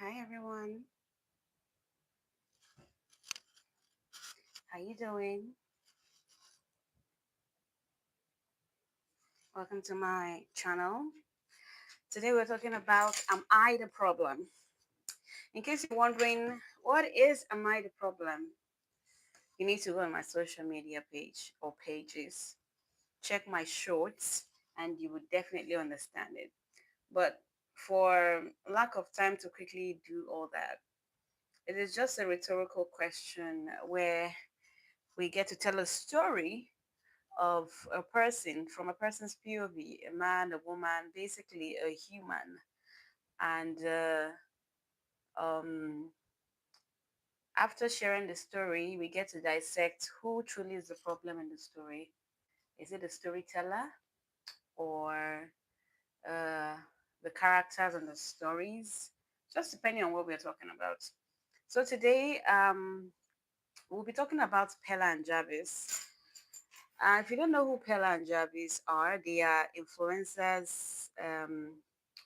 Hi everyone, how you doing? Welcome to my channel. Today we're talking about am I the problem? In case you're wondering what is am I the problem, you need to go on my social media page or pages, check my shorts, and you would definitely understand it. But for lack of time to quickly do all that, it is just a rhetorical question where we get to tell a story of a person from a person's POV, a man, a woman, basically a human. And um, after sharing the story, we get to dissect who truly is the problem in the story. Is it the storyteller or uh, the characters and the stories? Just depending on what we're talking about. So today, we'll be talking about Pella and Jarvis. If you don't know who Pella and Jarvis are, they are influencers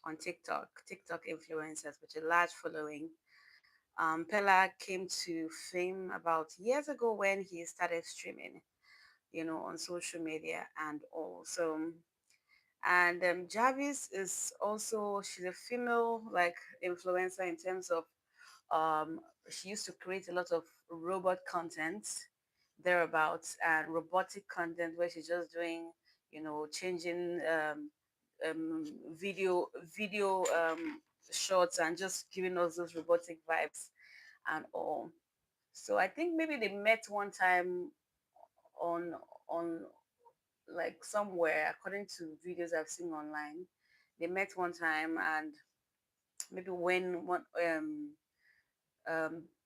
on TikTok influencers with a large following. Pella came to fame about years ago when he started streaming, on social media and all. So, and Jarvis is also, she's a female like influencer in terms of um, she used to create a lot of robot content thereabouts and robotic content where she's just doing, changing um, video video shots and just giving us those robotic vibes and all. So I think maybe they met one time on on like somewhere according to videos I've seen online. They met one time and maybe when one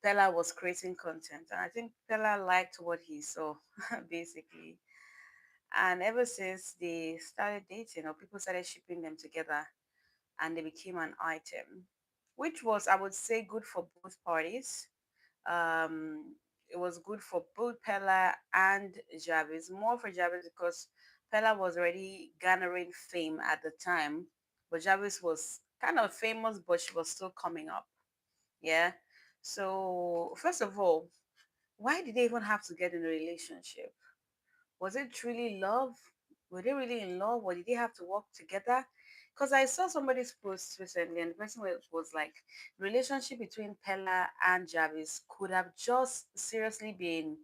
Pella was creating content, and I think Pella liked what he saw, basically. And ever since they started dating, or people started shipping them together, and they became an item, which was, I would say, good for both parties. It was good for both Pella and Jarvis. More for Jarvis because Pella was already garnering fame at the time, but Jarvis was kind of famous, but she was still coming up. Yeah. So, first of all, why did they even have to get in a relationship? Was it truly love? Were they really in love, or did they have to work together? Because I saw somebody's post recently, and the person was like, relationship between Pella and Jarvis could have just seriously been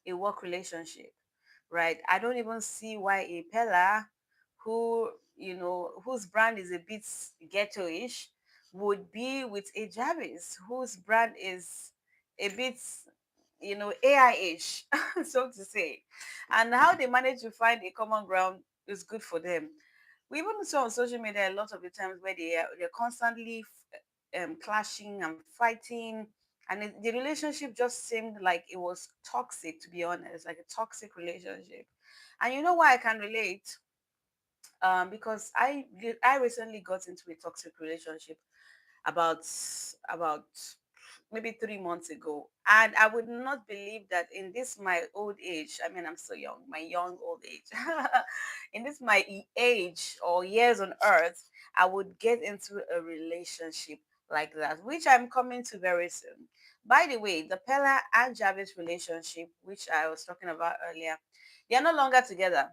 a work relationship, right? I don't even see why a Pella who, whose brand is a bit ghetto-ish would be with a Jarvis whose brand is a bit, AI-ish, so to say. And how they manage to find a common ground is good for them. We even saw on social media a lot of the times where they're constantly clashing and fighting, and the relationship just seemed like it was toxic, to be honest, like a toxic relationship. And you know why I can relate? Because I recently got into a toxic relationship about about maybe 3 months ago, and I would not believe that in this my old age, I mean I'm so young, my young old age, in this my age or years on earth, I would get into a relationship like that, which I'm coming to very soon. By the way, the Pella and Jarvis relationship, which I was talking about earlier, they are no longer together.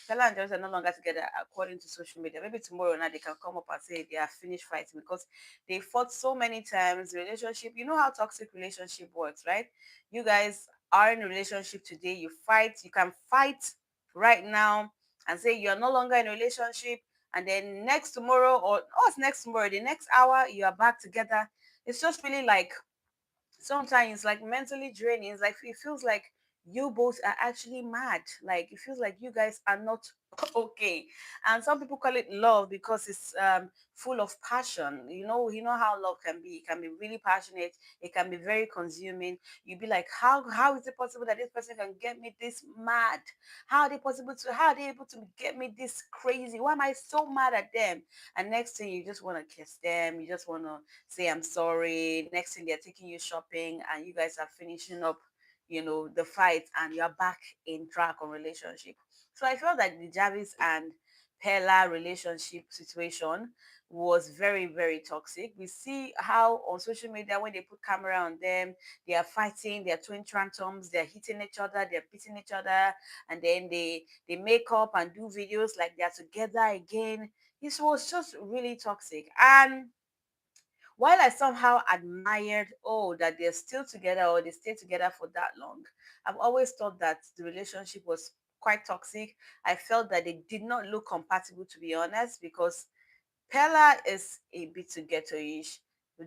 Pella and Jarvis are no longer together according to social media. Maybe tomorrow night they can come up and say they are finished fighting because they fought so many times. Relationship, you know how toxic relationship works, right? You guys are in a relationship today, you fight, you can fight right now and say you're no longer in a relationship, and then next tomorrow, or oh, it's next tomorrow, the next hour you are back together. It's just really like sometimes like mentally draining. It's like it feels like you both are actually mad. Like it feels like you guys are not okay. And some people call it love because it's full of passion. You know how love can be. It can be really passionate. It can be very consuming. You'd be like, how is it possible that this person can get me this mad? How are they able to get me this crazy? Why am I so mad at them? And next thing you just want to kiss them. You just want to say I'm sorry. Next thing they're taking you shopping and you guys are finishing up, the fight, and you're back in track on relationship. So I felt like the Jarvis and Pella relationship situation was very, very toxic. We see how on social media when they put camera on them, they are fighting, they're twin tantrums, they're hitting each other, they're beating each other, and then they make up and do videos like they're together again. This was just really toxic. And while I somehow admired, oh, that they're still together or they stayed together for that long, I've always thought that the relationship was quite toxic. I felt that they did not look compatible, to be honest, because Pella is a bit to ghetto-ish.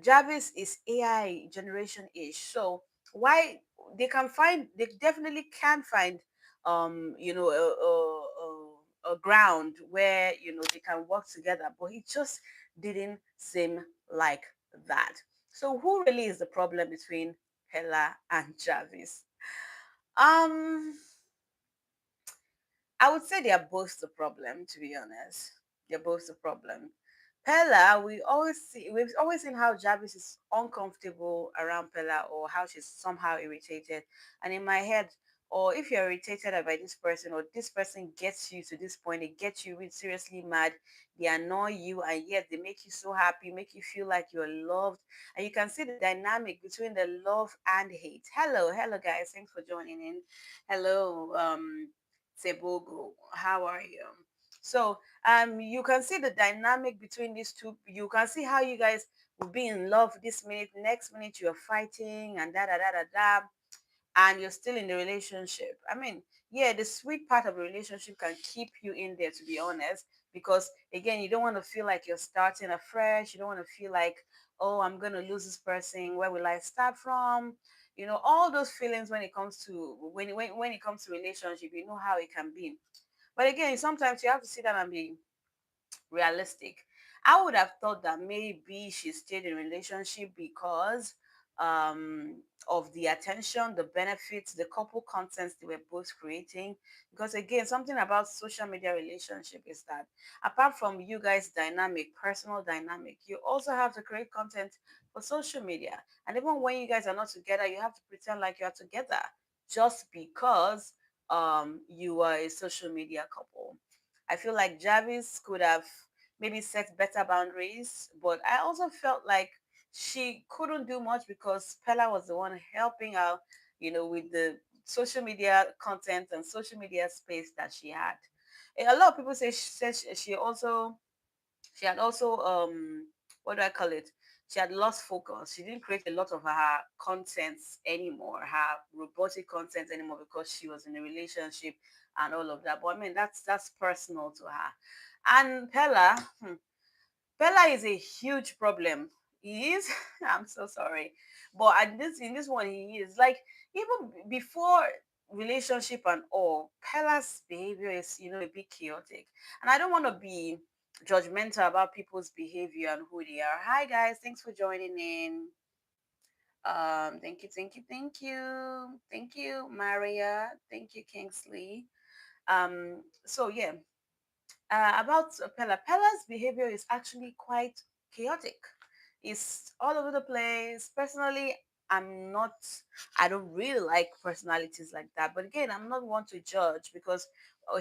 Jarvis is AI generation-ish. So why they definitely can find a ground where they can work together, but it just didn't seem like that. So who really is the problem between Pella and Jarvis? Um I would say they are both the problem, to be honest. They're both the problem. Pella, we've always seen how Jarvis is uncomfortable around Pella or how she's somehow irritated. And in my head, or if you're irritated by this person or this person gets you to this point, they get you really seriously mad, they annoy you, and yet they make you so happy, make you feel like you're loved. And you can see the dynamic between the love and hate. Hello guys, thanks for joining in. Hello, Sebogo. How are you? So you can see the dynamic between these two. You can see how you guys will be in love this minute, next minute you're fighting and da da da da da, and you're still in the relationship. I mean, yeah, the sweet part of the relationship can keep you in there, to be honest, because again, you don't want to feel like you're starting afresh. You don't want to feel like, oh, I'm gonna lose this person. Where will I start from? All those feelings when it comes to when it comes to relationship, you know how it can be. But again, sometimes you have to sit down and be realistic. I would have thought that maybe she stayed in a relationship because um, of the attention, the benefits, the couple contents they were both creating. Because again, something about social media relationship is that apart from you guys' dynamic, personal dynamic, you also have to create content for social media. And even when you guys are not together, you have to pretend like you are together just because you are a social media couple. I feel like Jarvis could have maybe set better boundaries, but I also felt like she couldn't do much because Pella was the one helping her, with the social media content and social media space that she had. A lot of people say she had also what do I call it? She had lost focus. She didn't create a lot of her contents anymore, her robotic content anymore because she was in a relationship and all of that. But I mean that's personal to her. And Pella is a huge problem. He is. I'm so sorry, but in this one he is like even before relationship and all. Pella's behavior is a bit chaotic, and I don't want to be judgmental about people's behavior and who they are. Hi guys, thanks for joining in. Thank you, Maria. Thank you, Kingsley. So yeah, about Pella. Pella's behavior is actually quite chaotic. It's all over the place. Personally, I'm not, I don't really like personalities like that. But again, I'm not one to judge because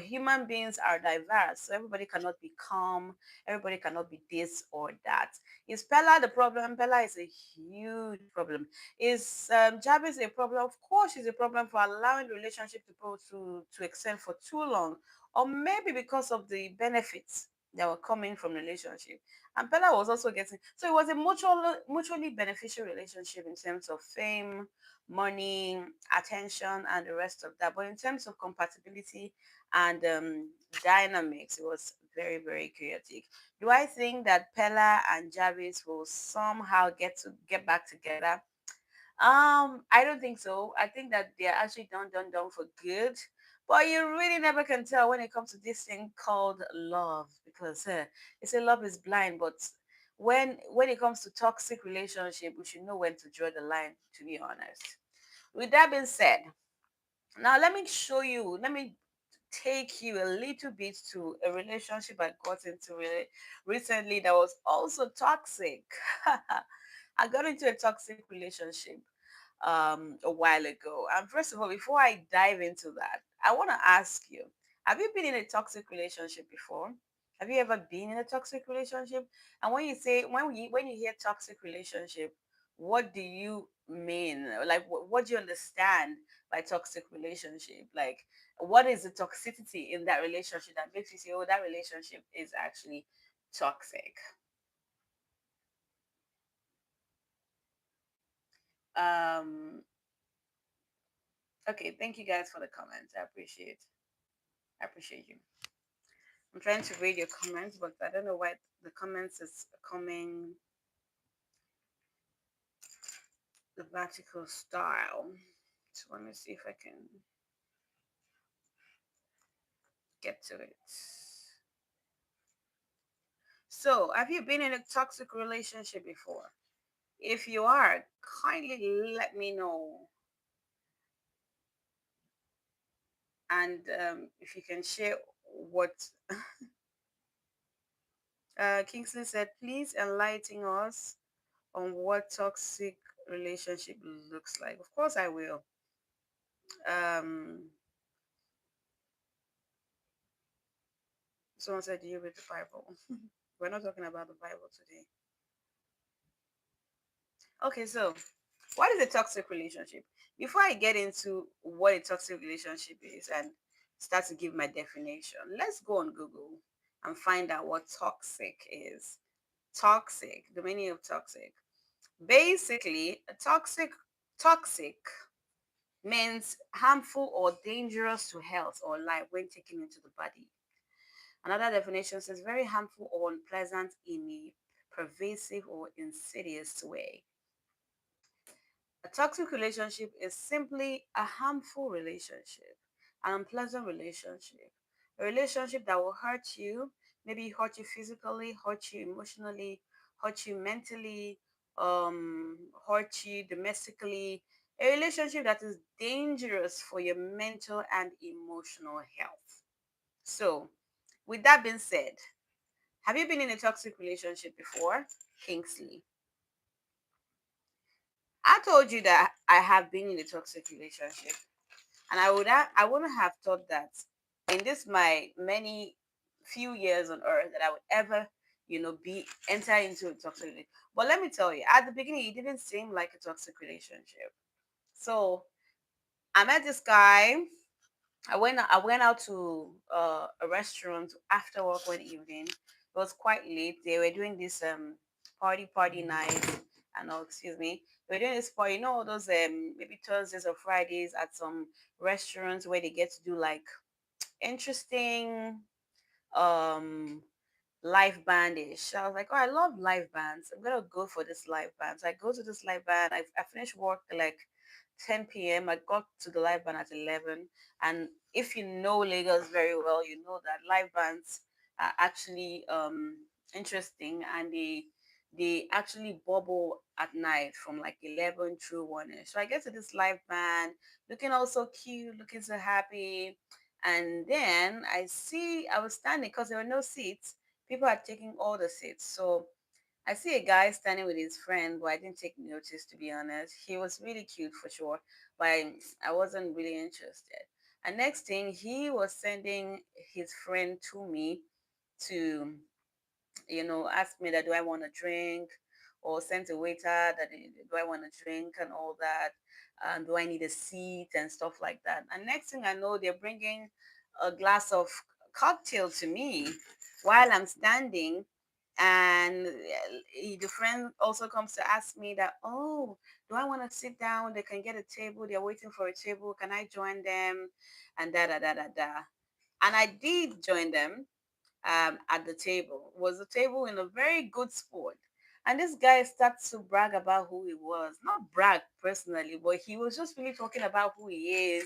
human beings are diverse. So everybody cannot be calm. Everybody cannot be this or that. Is Pella the problem? Pella is a huge problem. Is Jabez a problem? Of course, she's a problem for allowing the relationship to extend for too long, or maybe because of the benefits that were coming from the relationship. And Bella was also getting, so it was a mutually beneficial relationship in terms of fame, money, attention, and the rest of that. But in terms of compatibility and dynamics, it was very, very chaotic. Do I think that Pella and Jarvis will somehow get back together? I don't think so. I think that they're actually done for good. But you really never can tell when it comes to this thing called love because they say love is blind. But when it comes to toxic relationship, we should know when to draw the line. To be honest. With that being said, now let me show you. Let me take you a little bit to a relationship I got into recently that was also toxic. I got into a toxic relationship a while ago. And first of all, before I dive into that, I want to ask you, have you been in a toxic relationship before? Have you ever been in a toxic relationship? And when you say when you hear toxic relationship, what do you mean? Like what do you understand by toxic relationship? Like what is the toxicity in that relationship that makes you say, oh, that relationship is actually toxic? Um, okay, thank you guys for the comments. I appreciate you. I'm trying to read your comments, but I don't know why the comments is coming the vertical style. So let me see if I can get to it. So, have you been in a toxic relationship before? If you are, kindly let me know. And if you can share what Kingsley said, please enlighten us on what toxic relationship looks like. Of course, I will. Um, Someone said, do you read the Bible? We're not talking about the Bible today. Okay, so what is a toxic relationship? Before I get into what a toxic relationship is and start to give my definition, let's go on Google and find out what toxic is. Toxic, the meaning of toxic. Basically, a toxic means harmful or dangerous to health or life when taken into the body. Another definition says very harmful or unpleasant in a pervasive or insidious way. A toxic relationship is simply a harmful relationship, an unpleasant relationship, a relationship that will hurt you, maybe hurt you physically, hurt you emotionally, hurt you mentally, hurt you domestically, a relationship that is dangerous for your mental and emotional health. So, with that being said, have you been in a toxic relationship before, Kingsley? I told you that I have been in a toxic relationship, and I wouldn't have thought that in this my many few years on earth that I would ever, be enter into a toxic relationship. But let me tell you, at the beginning, it didn't seem like a toxic relationship. So I met this guy. I went out to a restaurant after work one evening. It was quite late. They were doing this party night and all, excuse me. They were doing this party, all those maybe Thursdays or Fridays at some restaurants where they get to do like interesting um live bandish. I was like, oh, I love live bands. I'm gonna go for this live band. So I go to this live band. I finished work like 10 p.m. I got to the live band at 11. And if you know Lagos very well, you know that live bands are actually interesting, and they actually bubble at night from like 11 through 1. So I get to this live band looking all so cute, looking so happy. And then I was standing because there were no seats. People are taking all the seats. So I see a guy standing with his friend, but I didn't take notice, to be honest. He was really cute for sure, but I wasn't really interested. And next thing, he was sending his friend to me to, ask me that do I want a drink, or send a waiter that do I want a drink and all that, and do I need a seat and stuff like that. And next thing I know, they're bringing a glass of cocktail to me while I'm standing. And the friend also comes to ask me that, oh, do I want to sit down? They can get a table. They're waiting for a table. Can I join them? And da da da da da. And I did join them at the table. Was the table in a very good spot. And this guy started to brag about who he was. Not brag personally, but he was just really talking about who he is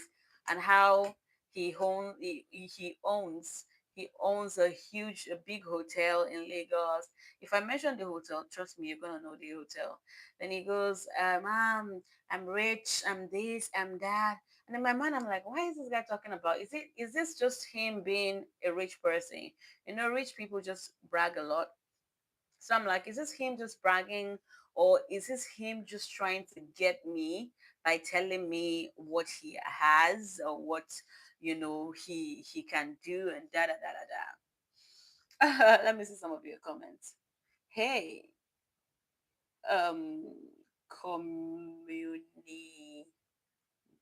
and how he owns a big hotel in Lagos. If I mention the hotel, trust me, you're gonna know the hotel. Then he goes, I'm rich, I'm this, I'm that. And in my mind, I'm like, why is this guy talking about? Is this just him being a rich person? Rich people just brag a lot. So I'm like, is this him just bragging, or is this him just trying to get me by telling me what he has or what he can do and da da da da da. Let me see some of your comments. Hey, um, community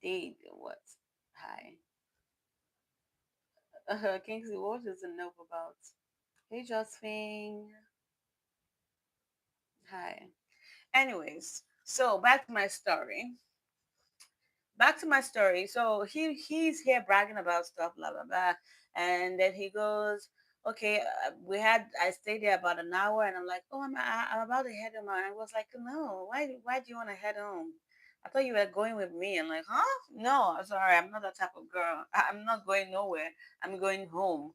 date what? Hi, Kingsley. What is the note about? Hey, Josephine. Hi. Anyways, so back to my story. So he's here bragging about stuff, blah blah blah, and then he goes, "Okay, I stayed there about an hour, and I'm like, oh, I'm about to head home." And I was like, "No, why do you want to head home? I thought you were going with me." I'm like, "Huh? No, I'm sorry, I'm not that type of girl. I'm not going nowhere. I'm going home."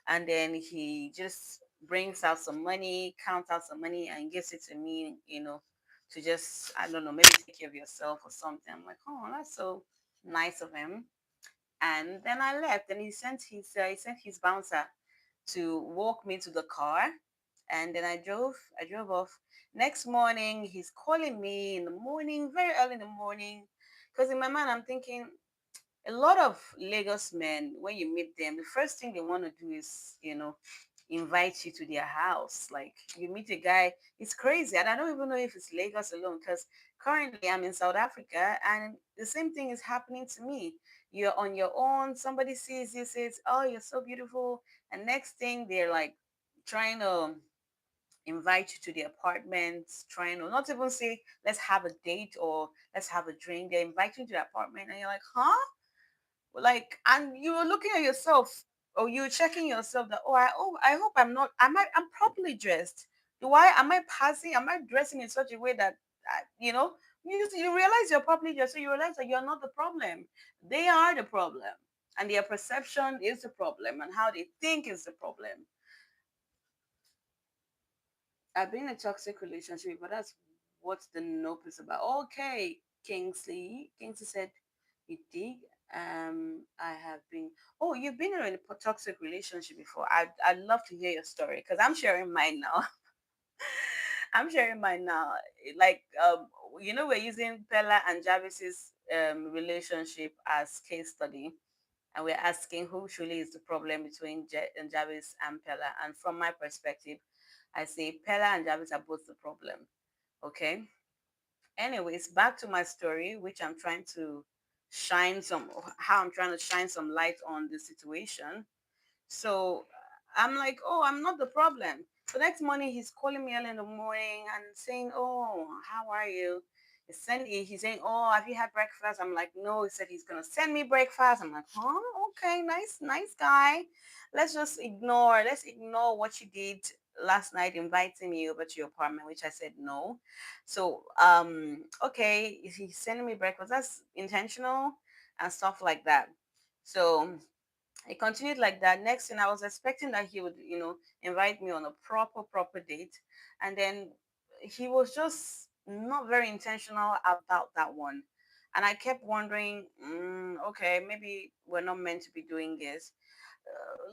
And then he just brings out some money, counts out some money, and gives it to me, to just, I don't know, maybe take care of yourself or something. I'm like, oh, that's so nice of him. And then I left, and he sent his bouncer to walk me to the car, and then I drove off. Next morning, he's calling me in the morning, very early in the morning, because in my mind I'm thinking, a lot of Lagos men, when you meet them, the first thing they want to do is, invite you to their house. Like, you meet a guy, it's crazy. And I don't even know if it's Lagos alone, because currently I'm in South Africa and the same thing is happening to me. You're on your own, somebody sees you, says, "Oh, you're so beautiful." And next thing, they're like trying to invite you to the apartment, trying to not even say, "Let's have a date" or "Let's have a drink." They invite you to the apartment and you're like, huh? Like, and you're looking at yourself, or you're checking yourself that, I hope I'm properly dressed. Am I dressing in such a way that, you know you realize you're properly dressed, so you realize that you're not the problem. They are the problem, and their perception is the problem, and how they think is the problem. I've been in a toxic relationship, but that's what the nope is about. Okay, Kingsley said, "You dig? I have been. Oh, you've been in a toxic relationship before. I'd love to hear your story, because I'm sharing mine now. I'm sharing mine now. Like, we're using Pella and Jarvis's relationship as case study, and we're asking who truly is the problem between Jarvis and Pella. And from my perspective, I say Pella and Jarvis are both the problem. Okay. Anyways, back to my story, which I'm trying to shine some light on the situation. So I'm like, oh, I'm not the problem. So next morning, he's calling me early in the morning and saying, "Oh, how are you?" He's saying, "Oh, have you had breakfast?" I'm like, "No." He said he's gonna send me breakfast. I'm like, "Huh? Okay, nice guy. Let's ignore what you did last night, inviting me over to your apartment," which I said no. So, okay, he's sending me breakfast. That's intentional and stuff like that. So it continued like that. Next thing, I was expecting that he would, invite me on a proper date. And then he was just not very intentional about that one. And I kept wondering, okay, maybe we're not meant to be doing this.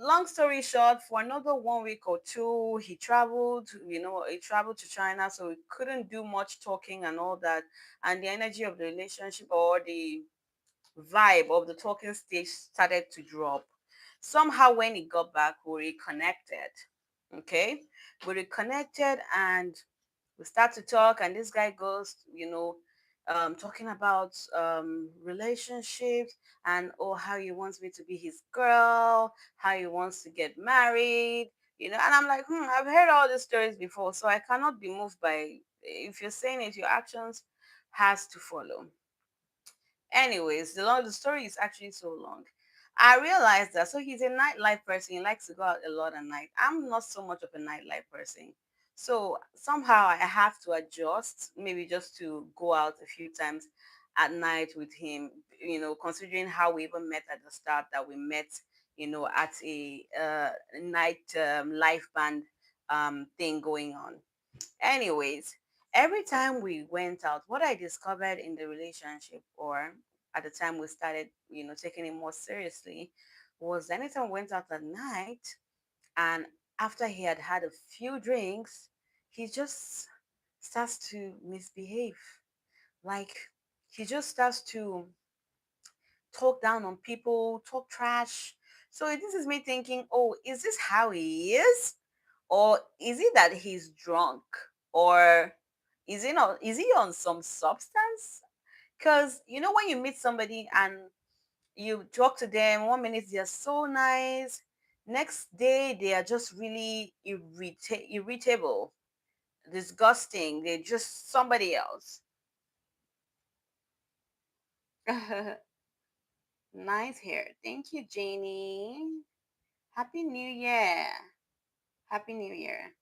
Long story short, for another 1 week or two, he traveled to China, so we couldn't do much talking and all that. And the energy of the relationship, or the vibe of the talking stage, started to drop. Somehow, when he got back, we reconnected. Okay, we reconnected and we start to talk, and this guy goes, talking about relationships, and oh, how he wants me to be his girl, how he wants to get married. And I'm like, I've heard all these stories before, so I cannot be moved by, if you're saying it, your actions has to follow. Anyways, the story is actually so long. I realized that, so he's a nightlife person. He likes to go out a lot at night. I'm not so much of a nightlife person. So somehow I have to adjust, maybe just to go out a few times at night with him, considering how we even met at the start, that we met, at a night live band thing going on. Anyways, every time we went out, what I discovered in the relationship, or at the time we started, taking it more seriously, was anytime we went out at night, and after he had had a few drinks, he just starts to misbehave. Like, he just starts to talk down on people, talk trash. So this is me thinking, oh, is this how he is? Or is it that he's drunk? Or is he on some substance? Because when you meet somebody and you talk to them, 1 minute they're so nice, next day they are just really irritable, disgusting, they're just somebody else. Nice hair. Thank you, Janie. Happy New Year. Happy New Year.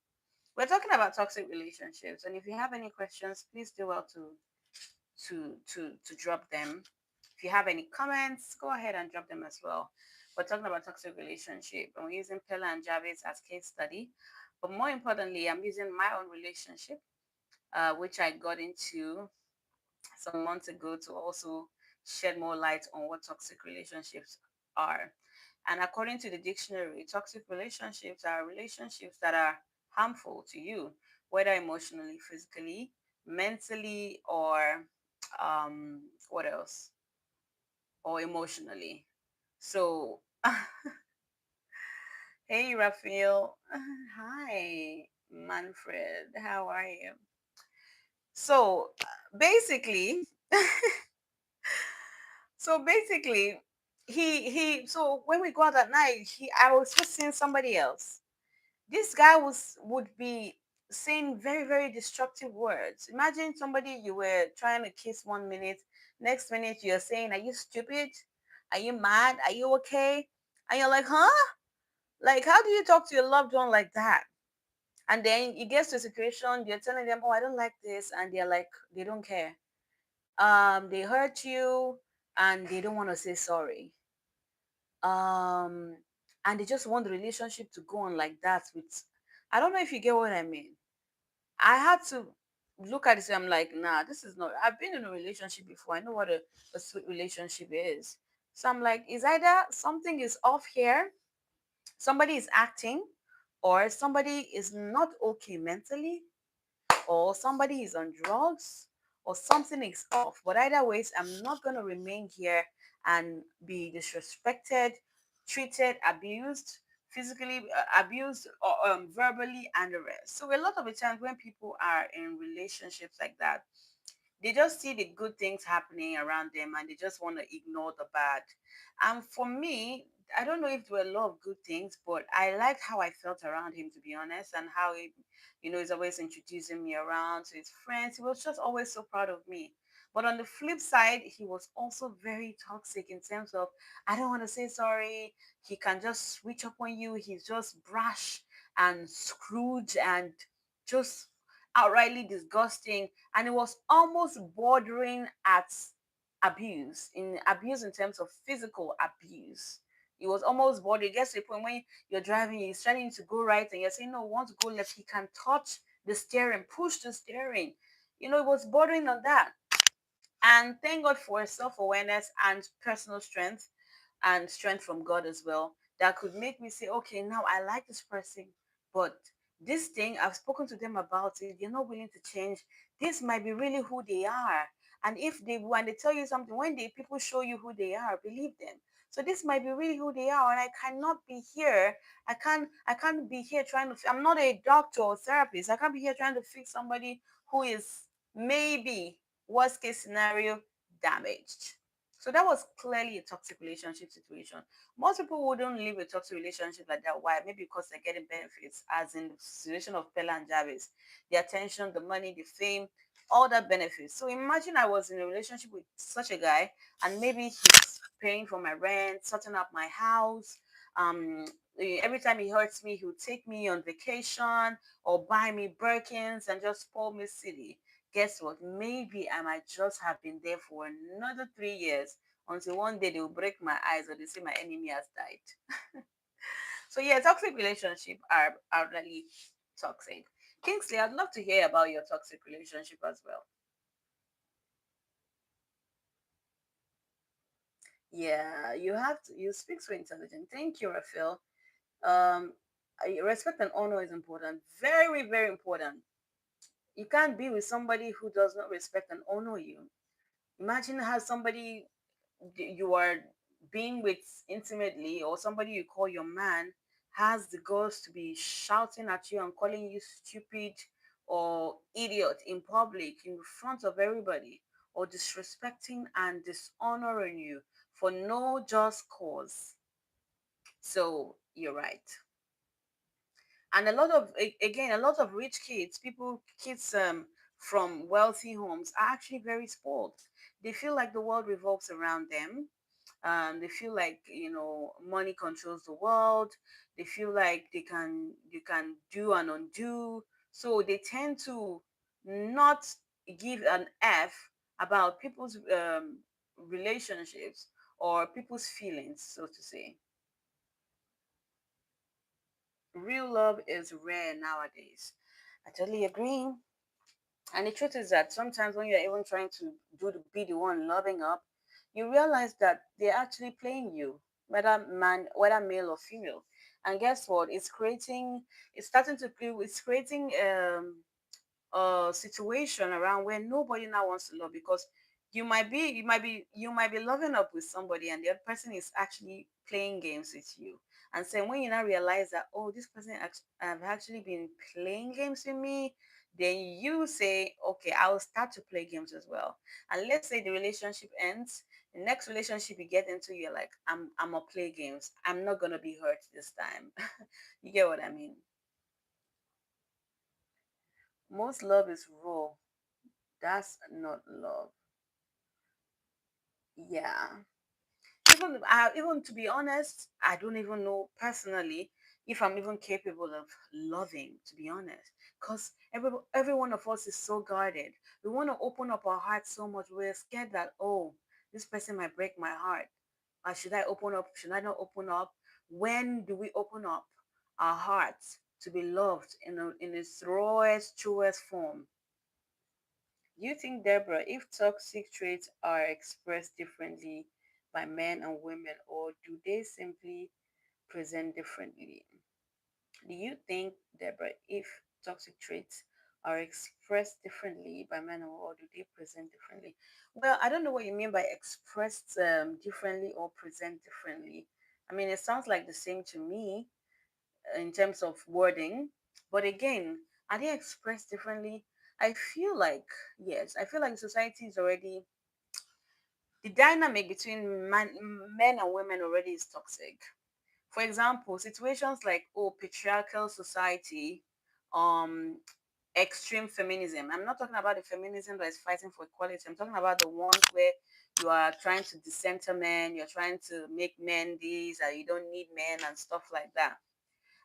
We're talking about toxic relationships, and if you have any questions, please do well to drop them. If you have any comments, go ahead and drop them as well. We're talking about toxic relationship, and we're using Pella and Jarvis as case study. But more importantly, I'm using my own relationship, which I got into some months ago, to also shed more light on what toxic relationships are. And according to the dictionary, toxic relationships are relationships that are harmful to you, whether emotionally, physically, mentally, or what else? Or emotionally. So, hey, Raphael. Hi, Manfred. How are you? So, basically, So basically, so when we go out at night, he I was just seeing somebody else. This guy would be saying very, very destructive words. Imagine somebody you were trying to kiss 1 minute, next minute you're saying, "Are you stupid? Are you mad? Are you okay?" And you're like, "Huh? Like, how do you talk to your loved one like that?" And then it gets to a situation, you're telling them, "Oh, I don't like this," and they're like, they don't care. They hurt you, and they don't want to say sorry. um and they just want the relationship to go on like that. With I don't know if you get what I mean. I had to look at it, and I'm like, nah, this is not. I've been in a relationship before, I know what a sweet relationship is. So I'm like, is either something is off here, somebody is acting, or somebody is not okay mentally, or somebody is on drugs, or something is off. But either ways, I'm not going to remain here and be disrespected, treated, abused, physically abused, or verbally, and the rest. So a lot of the times when people are in relationships like that, they just see the good things happening around them and they just want to ignore the bad. And for me, I don't know if there were a lot of good things, but I liked how I felt around him, to be honest, and how he, he's always introducing me around to his friends. He was just always so proud of me. But on the flip side, he was also very toxic in terms of, I don't want to say sorry. He can just switch up on you. He's just brash and Scrooge and just outrightly disgusting, and it was almost bordering at abuse in terms of physical abuse. It was almost bordering. It gets to a point when you're driving, he's trying to go right, and you're saying no, we want to go left. He can touch the steering, push the steering. It was bordering on that. And thank God for self-awareness and personal strength, and strength from God as well, that could make me say, okay, now I like this person, but this thing, I've spoken to them about it, they're not willing to change. This might be really who they are. And if they, when they tell you something, when they people show you who they are, believe them. So this might be really who they are, and I cannot be here. I can't be here trying to. I'm not a doctor or therapist. I can't be here trying to fix somebody who is maybe, worst case scenario, damaged. So that was clearly a toxic relationship situation. Most people wouldn't live a toxic relationship like that. Why? Maybe because they're getting benefits, as in the situation of Pella and Jarvis. The attention, the money, the fame, all that benefits. So imagine I was in a relationship with such a guy, and maybe he's paying for my rent, sorting out my house. Um, every time he hurts me, he would take me on vacation or buy me Birkins and just spoil me silly. Guess what? Maybe I might just have been there for another 3 years, until one day they will break my eyes or they say my enemy has died. So yeah, toxic relationship are really toxic. Kingsley, I'd love to hear about your toxic relationship as well. Yeah, you speak so intelligent. Thank you, Raphael. Um, respect and honor is important. Very, very important. You can't be with somebody who does not respect and honor you. Imagine how somebody you are being with intimately, or somebody you call your man, has the guts to be shouting at you and calling you stupid or idiot in public in front of everybody, or disrespecting and dishonoring you for no just cause. So you're right. And a lot of again, a lot of rich kids, kids from wealthy homes are actually very spoiled. They feel like the world revolves around them. They feel like, money controls the world. They feel like they can do and undo. So they tend to not give an F about people's relationships or people's feelings, so to say. Real love is rare nowadays. I totally agree. And the truth is that sometimes when you're even trying to be the one loving up, you realize that they're actually playing you, whether male or female. And guess what? It's starting to play. It's creating a situation around where nobody now wants to love, because you might be loving up with somebody, and the other person is actually playing games with you. And so when you now realize that, oh, this person have actually been playing games with me, then you say, okay, I'll start to play games as well. And let's say the relationship ends. The next relationship you get into, you're like, I'm gonna play games. I'm not gonna be hurt this time. You get what I mean? Most love is raw. That's not love. Yeah. Even to be honest, I don't even know personally if I'm even capable of loving, to be honest. Because every one of us is so guarded. We want to open up our hearts so much. We're scared that, oh, this person might break my heart. Should I open up? Should I not open up? When do we open up our hearts to be loved in its rawest, truest form? Do you think, Deborah, if toxic traits are expressed differently by men and women, or do they simply present differently? Do you think, Deborah, if toxic traits are expressed differently by men, or do they present differently? Well, I don't know what you mean by expressed differently or present differently. I mean, it sounds like the same to me in terms of wording. But again, are they expressed differently? I feel like, yes, I feel like society is already, the dynamic between men and women already is toxic. For example, situations like, oh, patriarchal society, um, extreme feminism. I'm not talking about the feminism that is fighting for equality. I'm talking about the ones where you are trying to decenter men, you're trying to make men these, and you don't need men and stuff like that.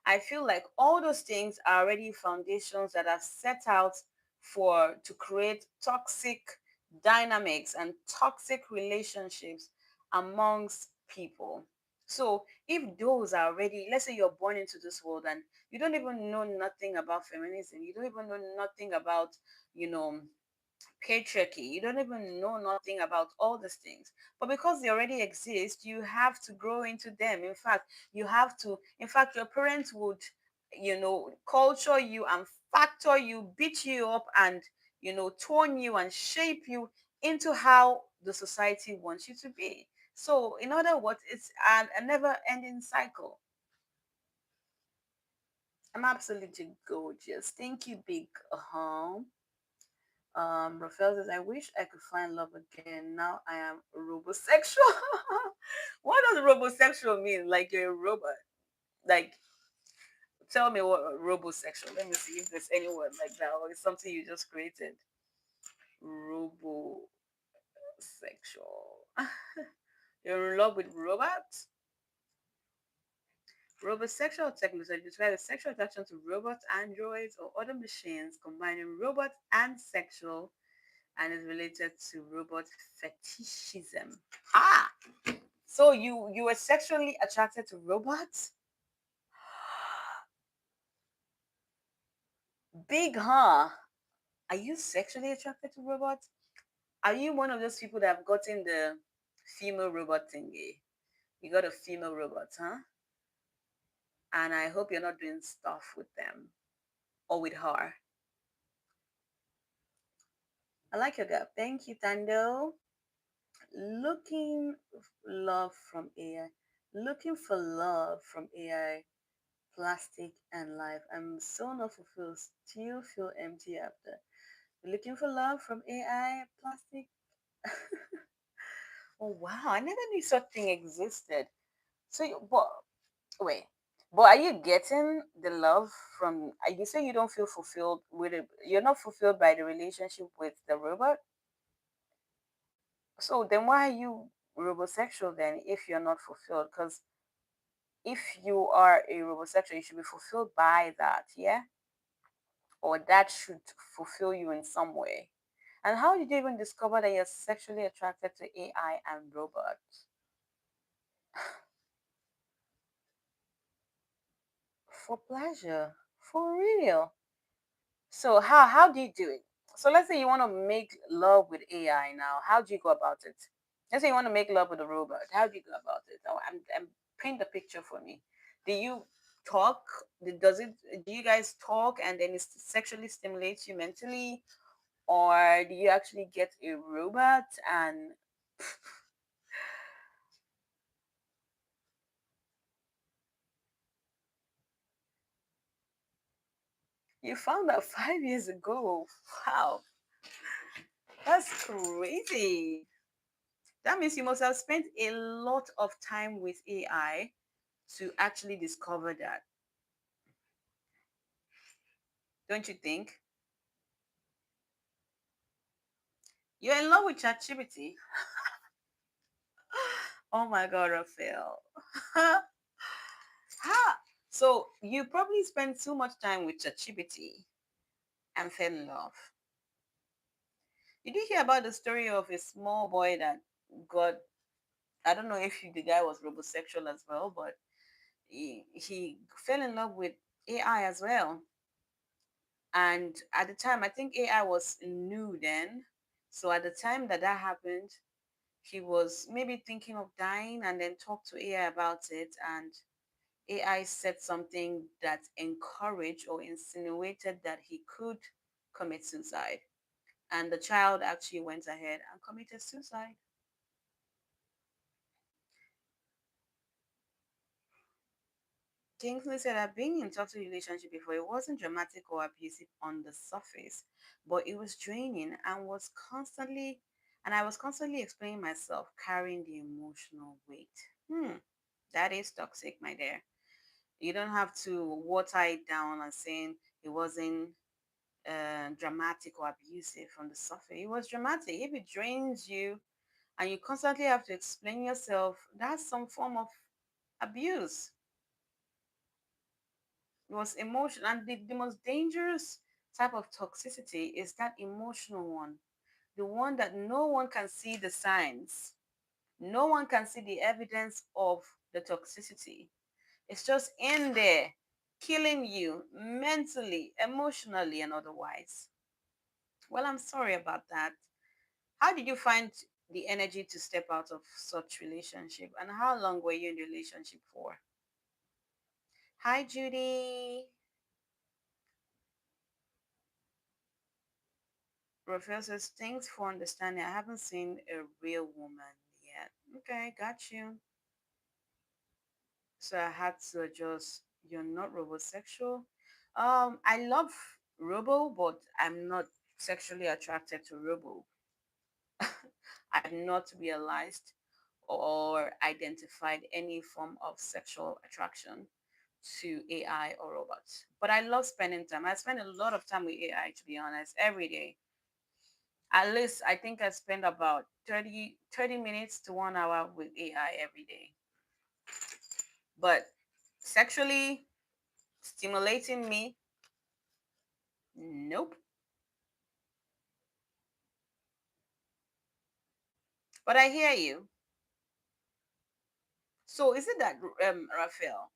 I feel like all those things are already foundations that are set out for to create toxic dynamics and toxic relationships amongst people. So if those are already, let's say you're born into this world and you don't even know nothing about feminism, you don't even know nothing about, you know, patriarchy. You don't even know nothing about all these things. But because they already exist, you have to grow into them. In fact, your parents would, culture you and factor you, beat you up, and, tone you and shape you into how the society wants you to be. So, in other words, it's a never ending cycle. I'm absolutely gorgeous. Thank you, big. Rafael says, I wish I could find love again. Now I am robosexual. What does robosexual mean? Like you're a robot? Like, tell me what robosexual. Let me see if there's any word like that, or it's something you just created. Robosexual. You're in love with robots? Robosexual technology describes a sexual attraction to robots, androids, or other machines, combining robot and sexual, and is related to robot fetishism. Ah, so you were sexually attracted to robots? Big, huh? Are you sexually attracted to robots? Are you one of those people that have gotten the female robot thingy? You got a female robot, huh? And I hope you're not doing stuff with them or with her. I like your girl. Thank you, Tando. Looking love from AI. Looking for love from AI. Plastic and life. I'm so not fulfilled. Still feel empty after. Looking for love from AI, plastic. Oh wow, I never knew such thing existed. So, but wait, but are you getting the love from? You say you don't feel fulfilled with it. You're not fulfilled by the relationship with the robot. So then, why are you robosexual then? If you're not fulfilled, because if you are a robosexual, you should be fulfilled by that, yeah, or that should fulfill you in some way. And how did you even discover that you're sexually attracted to AI and robots? For pleasure, for real. So how do you do it? So let's say you want to make love with AI now. How do you go about it? Let's say you want to make love with a robot. How do you go about it? Oh, I'm paint the picture for me. Do you talk? Does it? Do you guys talk and then it sexually stimulates you mentally, or do you actually get a robot and you found out 5 years ago? Wow, that's crazy. That means you must have spent a lot of time with AI to actually discover that, don't you think? You're in love with ChatGPT. Oh my God, Raphael. Ha! So you probably spent too much time with ChatGPT and fell in love. Did you hear about the story of a small boy that got? I don't know if the guy was robosexual as well, but he fell in love with AI as well. And at the time, I think AI was new then. So at the time that that happened, he was maybe thinking of dying and then talked to AI about it. And AI said something that encouraged or insinuated that he could commit suicide. And the child actually went ahead and committed suicide. Kingsley said, I've been in toxic relationship before. It wasn't dramatic or abusive on the surface, but it was draining and I was constantly explaining myself, carrying the emotional weight. That is toxic, my dear. You don't have to water it down and saying it wasn't dramatic or abusive from the surface. It was dramatic. If it drains you and you constantly have to explain yourself, that's some form of abuse. It was emotion, and the most dangerous type of toxicity is that emotional one, the one that no one can see the signs, no one can see the evidence of the toxicity. It's just in there, killing you mentally, emotionally, and otherwise. Well, I'm sorry about that. How did you find the energy to step out of such relationship, and how long were you in the relationship for? Hi, Judy. Raphael says, thanks for understanding. I haven't seen a real woman yet. Okay, got you. So I had to adjust. You're not robosexual. I love robo, but I'm not sexually attracted to robo. I've not realized or identified any form of sexual attraction to AI or robots. But I love spending time. I spend a lot of time with AI, to be honest, every day. At least I think I spend about 30 minutes to 1 hour with AI every day. But sexually stimulating me, nope. But I hear you. So is it that, Raphael?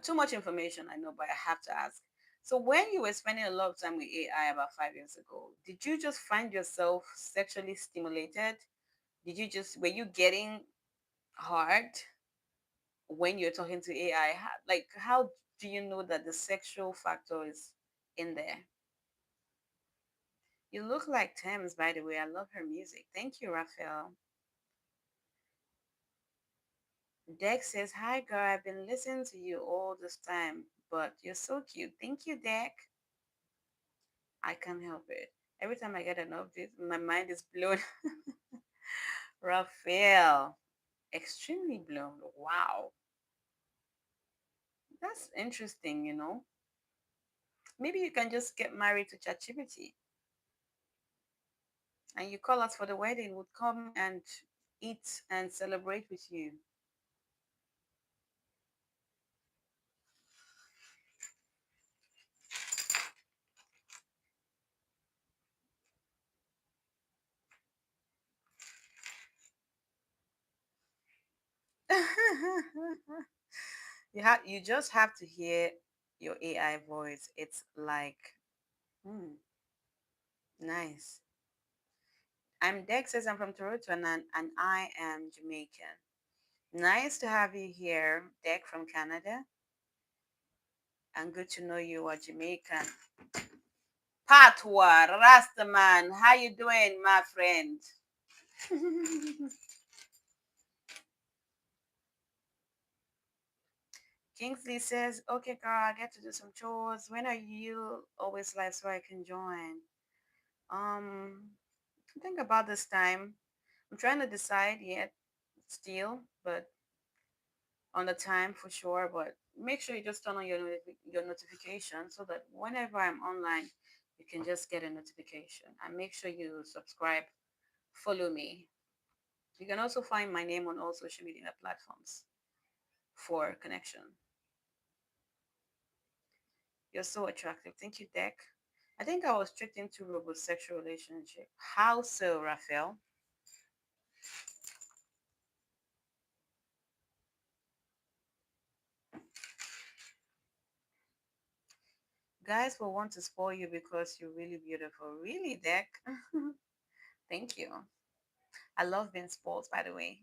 Too much information, I know, but I have to ask. So when you were spending a lot of time with AI about 5 years ago, did you just find yourself sexually stimulated? Did you just were you getting hard when you're talking to AI? Like, how do you know that the sexual factor is in there? You look like Thames, by the way. I love her music. Thank you, Raphael. Dex says, hi, girl. I've been listening to you all this time. but you're so cute. Thank you, Deck. I can't help it. Every time I get an update, my mind is blown. Raphael, extremely blown. Wow, that's interesting. Maybe you can just get married to ChatGPT and you call us for the wedding. We'll come and eat and celebrate with you. You just have to hear your AI voice. It's like, hmm, nice. I'm Dex says I'm from Toronto and I am Jamaican. Nice to have you here, Deck from Canada. And good to know you are Jamaican. Patwa, Rastaman, how you doing, my friend? Kingsley says, okay, girl, I get to do some chores. When are you always live so I can join? Think about this time. I'm trying to decide yet still, but on the time for sure. But make sure you just turn on your notification so that whenever I'm online, you can just get a notification. And make sure you subscribe, follow me. You can also find my name on all social media platforms for connection. You're so attractive. Thank you, Deck. I think I was tricked into a robosexual relationship. How so, Raphael? Guys will want to spoil you because you're really beautiful. Really, Deck? Thank you. I love being spoiled, by the way.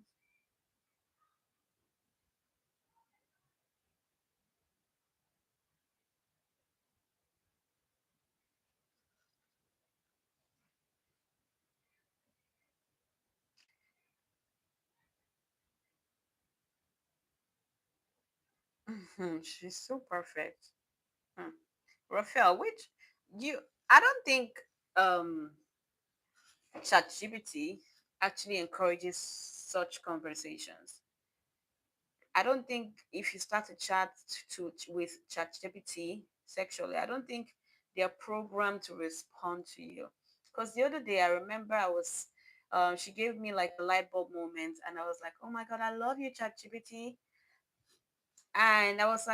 She's so perfect. Hmm. Raphael, which you I don't think um ChatGPT actually encourages such conversations. I don't think if you start to chat with ChatGPT sexually, I don't think they're programmed to respond to you. Because the other day, I remember she gave me like a light bulb moment, and I was like, "Oh my God, I love you, ChatGPT." And I was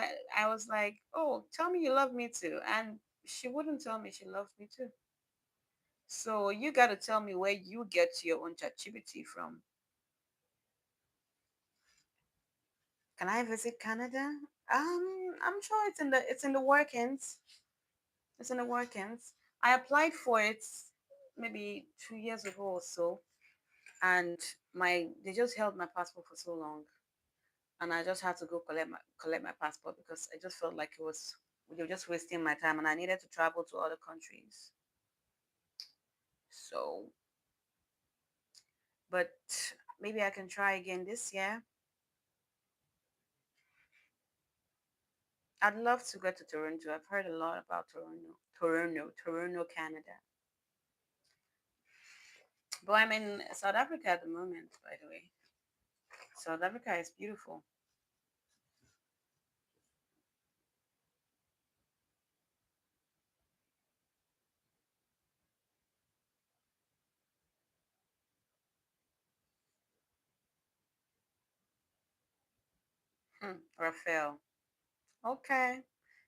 like, "Oh, tell me you love me too," and she wouldn't tell me she loves me too. So you got to tell me where you get your own ChatGPT from. Can I visit Canada? I'm sure it's in the workings. It's in the workings. I applied for it maybe 2 years ago or so, and they just held my passport for so long, and I just had to go collect my passport because I just felt like they were just wasting my time, and I needed to travel to other countries. So, but maybe I can try again this year. I'd love to go to Toronto. I've heard a lot about Toronto, Canada. But I'm in South Africa at the moment, by the way. South Africa is beautiful. Raphael. Okay.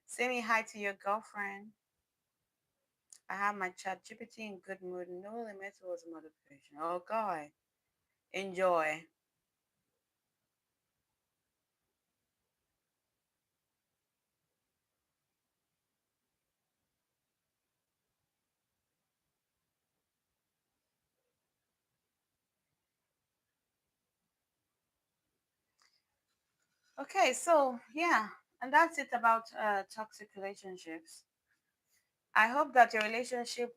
Say me hi to your girlfriend. I have my chat GPT in good mood. No limit towards motivation. Okay. Enjoy. Okay, so yeah, and that's it about toxic relationships. I hope that your relationship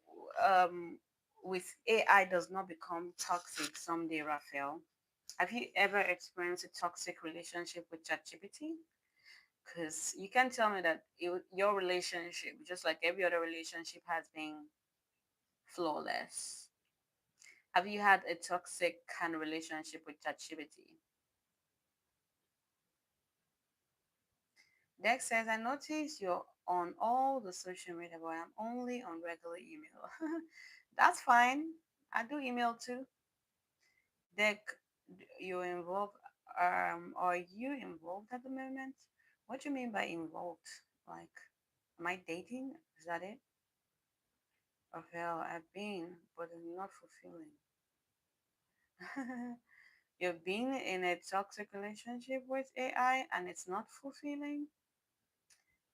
with AI does not become toxic someday, Raphael. Have you ever experienced a toxic relationship with ChatGPT? Because you can tell me that your relationship, just like every other relationship, has been flawless. Have you had a toxic kind of relationship with ChatGPT? Dex says, I notice you're on all the social media, but I'm only on regular email. That's fine. I do email too. Deck, you're involved. Are you involved at the moment? What do you mean by involved? Like, am I dating? Is that it? Well, I've been, but it's not fulfilling. You've been in a toxic relationship with AI and it's not fulfilling?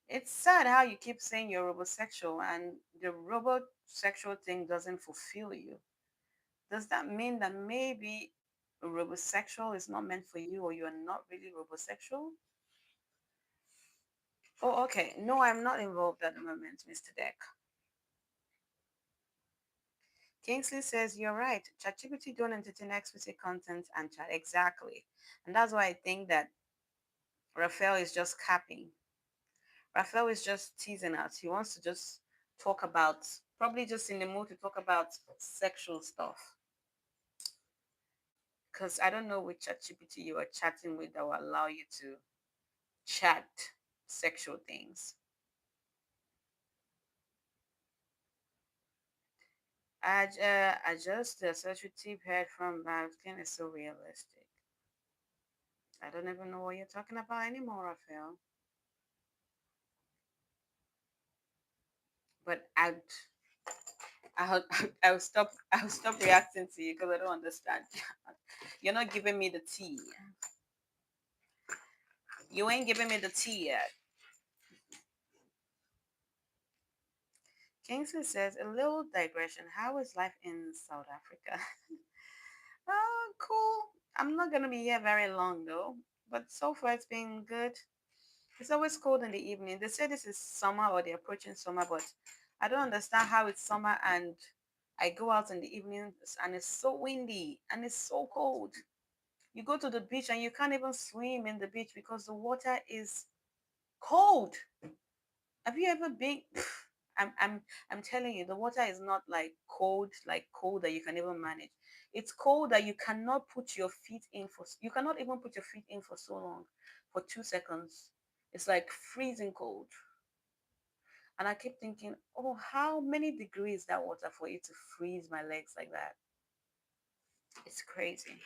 It's sad how you keep saying you're robosexual and the robot sexual thing doesn't fulfill you. Does that mean that maybe robosexual is not meant for you or you're not really robosexual? Oh, okay. No, I'm not involved at the moment, Mr. Deck. Kingsley says, you're right. ChatGPT don't entertain explicit content and chat. Exactly. And that's why I think that Raphael is just capping. Raphael is just teasing us. He wants to just talk about, probably just in the mood to talk about sexual stuff. Because I don't know which ChatGPT you are chatting with that will allow you to chat sexual things. I just the associative head from Vatican is so realistic. I don't even know what you're talking about anymore, Raphael. But I'll, I'll stop. I'll stop reacting to you because I don't understand. You're not giving me the tea. You ain't giving me the tea yet. Kingsley says, a little digression. How is life in South Africa? Oh, cool. I'm not gonna be here very long though. But so far it's been good. It's always cold in the evening. They say this is summer or they're approaching summer, but I don't understand how it's summer and I go out in the evening and it's so windy and it's so cold. You go to the beach and you can't even swim in the beach because the water is cold. Have you ever been? I'm I'm I'm telling you, the water is not like cold that you can even manage. It's cold that you cannot put your feet in for. You cannot even put your feet in for so long, for 2 seconds. It's like freezing cold. And I keep thinking, oh, how many degrees that water for it to freeze my legs like that? It's crazy.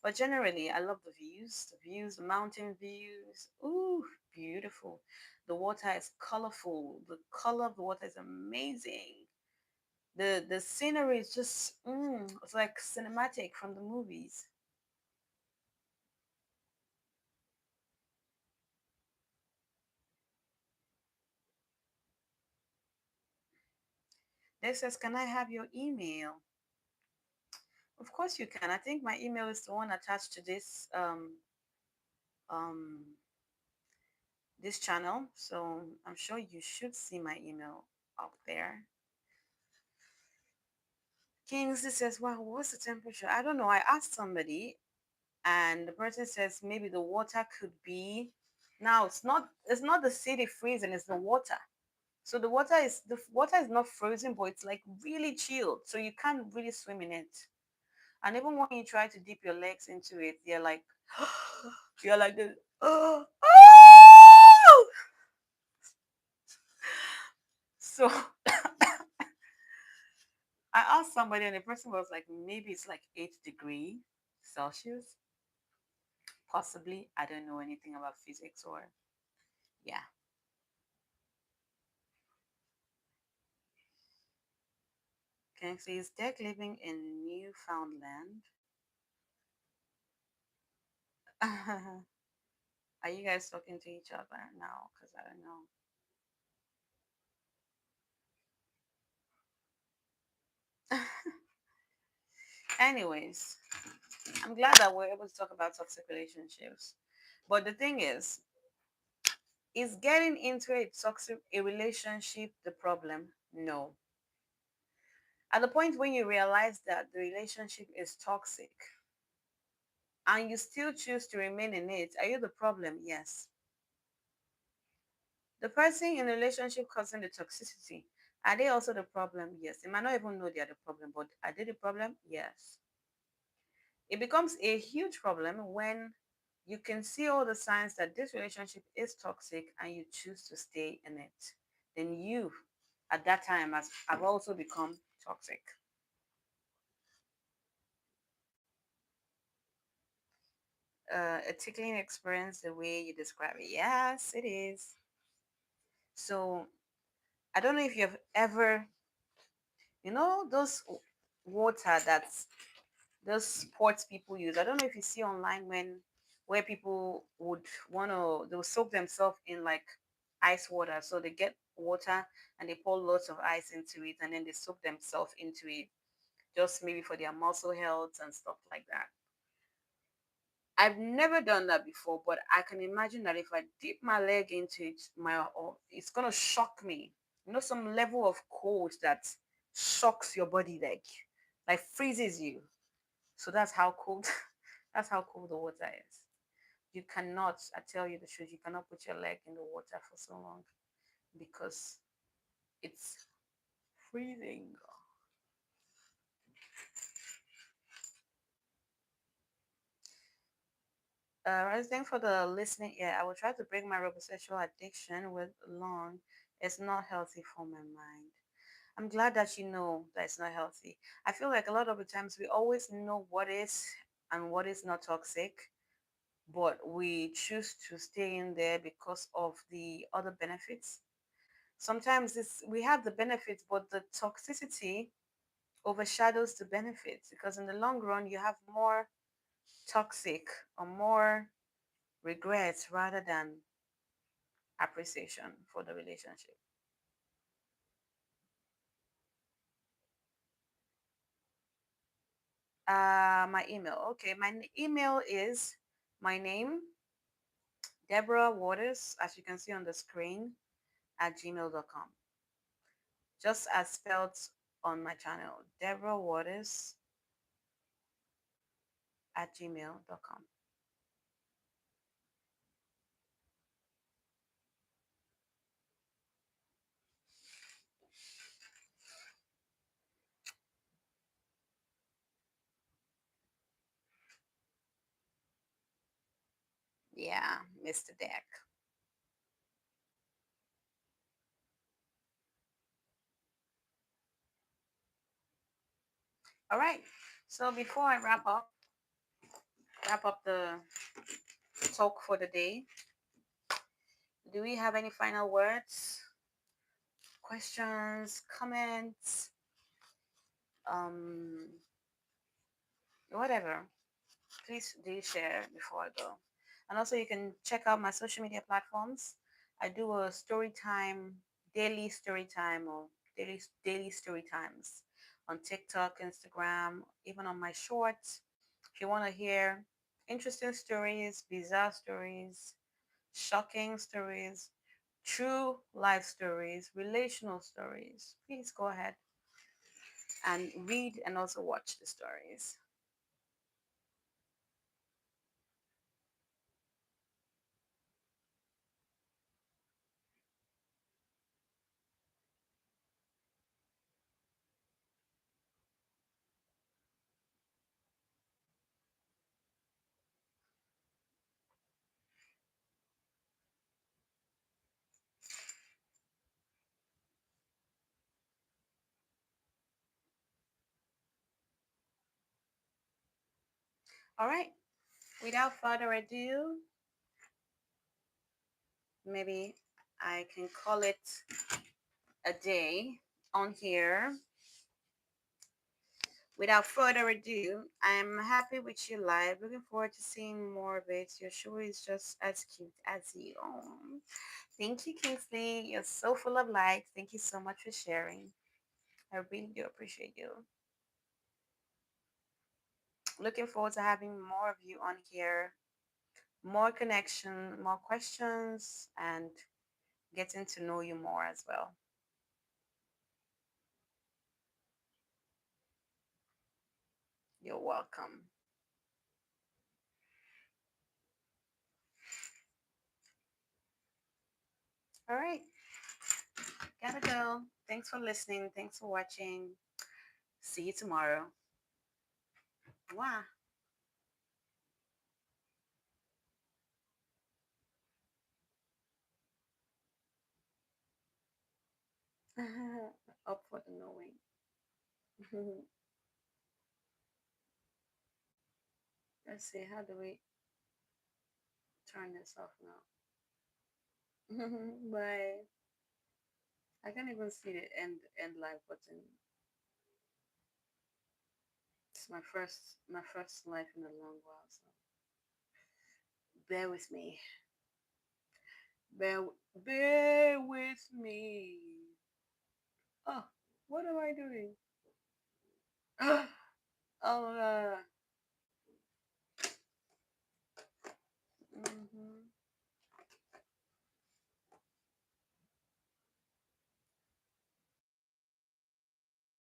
But generally, I love the views, the mountain views. Ooh, beautiful. The water is colorful. The color of the water is amazing. The scenery is just, it's like cinematic from the movies. They says, can I have your email? Of course you can. I think my email is the one attached to um this channel. So I'm sure you should see my email up there. Kingsley says, well, what's the temperature? I don't know. I asked somebody and the person says maybe the water could be now it's not the city freezing, it's the water. So the water is not frozen, but it's like really chilled. So you can't really swim in it. And even when you try to dip your legs into it, you're like you're like this. Oh, oh! So I asked somebody and the person was like, maybe it's like 8 degree Celsius. Possibly. I don't know anything about physics or yeah. Can see is Deck living in Newfoundland? Are you guys talking to each other now? Because I don't know. Anyways, I'm glad that we're able to talk about toxic relationships. But the thing is getting into a toxic a relationship the problem? No. At the point when you realize that the relationship is toxic and you still choose to remain in it, are you the problem? Yes. The person in the relationship causing the toxicity, are they also the problem? Yes. They might not even know they are the problem, but are they the problem? Yes. It becomes a huge problem when you can see all the signs that this relationship is toxic and you choose to stay in it. Then you, at that time, have also become toxic. A tickling experience, the way you describe it. Yes, it is. So I don't know if you've ever, those water that's those sports people use. I don't know if you see online where people would they'll soak themselves in like ice water. So they get water and they pour lots of ice into it and then they soak themselves into it, just maybe for their muscle health and stuff like that. I've never done that before, but I can imagine that if I dip my leg into it, it's gonna shock me. Some level of cold that shocks your body, like freezes you. So that's how cold that's how cold the water is. You cannot, I tell you the truth, you cannot put your leg in the water for so long because it's freezing. I think for the listening ear, I will try to break my robosexual addiction with long. It's not healthy for my mind. I'm glad that you know that it's not healthy. I feel like a lot of the times we always know what is and what is not toxic, but we choose to stay in there because of the other benefits. Sometimes we have the benefits, but the toxicity overshadows the benefits because in the long run you have more toxic or more regrets rather than appreciation for the relationship. My email. Okay, email is my name, Deborah Waters, as you can see on the screen, at gmail.com. Just as spelled on my channel, Deborah Waters at gmail.com. Yeah, Mr. Deck. All right. So before I wrap up the talk for the day, do we have any final words, questions, comments, um, whatever? Please do share before I go. And also, you can check out my social media platforms. I do a story time, daily story time, or daily story times on TikTok, Instagram, even on my shorts. If you want to hear interesting stories, bizarre stories, shocking stories, true life stories, relational stories, please go ahead and read and also watch the stories. All right. Without further ado, maybe I can call it a day on here. Without further ado, I'm happy with you live. Looking forward to seeing more of it. Your show is just as cute as you. Oh, thank you, Kingsley. You're so full of light. Thank you so much for sharing. I really do appreciate you. Looking forward to having more of you on here. More connection, more questions, and getting to know you more as well. You're welcome. All right, gotta go. Thanks for listening. Thanks for watching. See you tomorrow. Wow. Up for the knowing. Let's see. How do we turn this off now? Bye. I can't even see the end live button. It's my first live in a long while, so bear with me. Bear bear with me. Oh, what am I doing? Oh,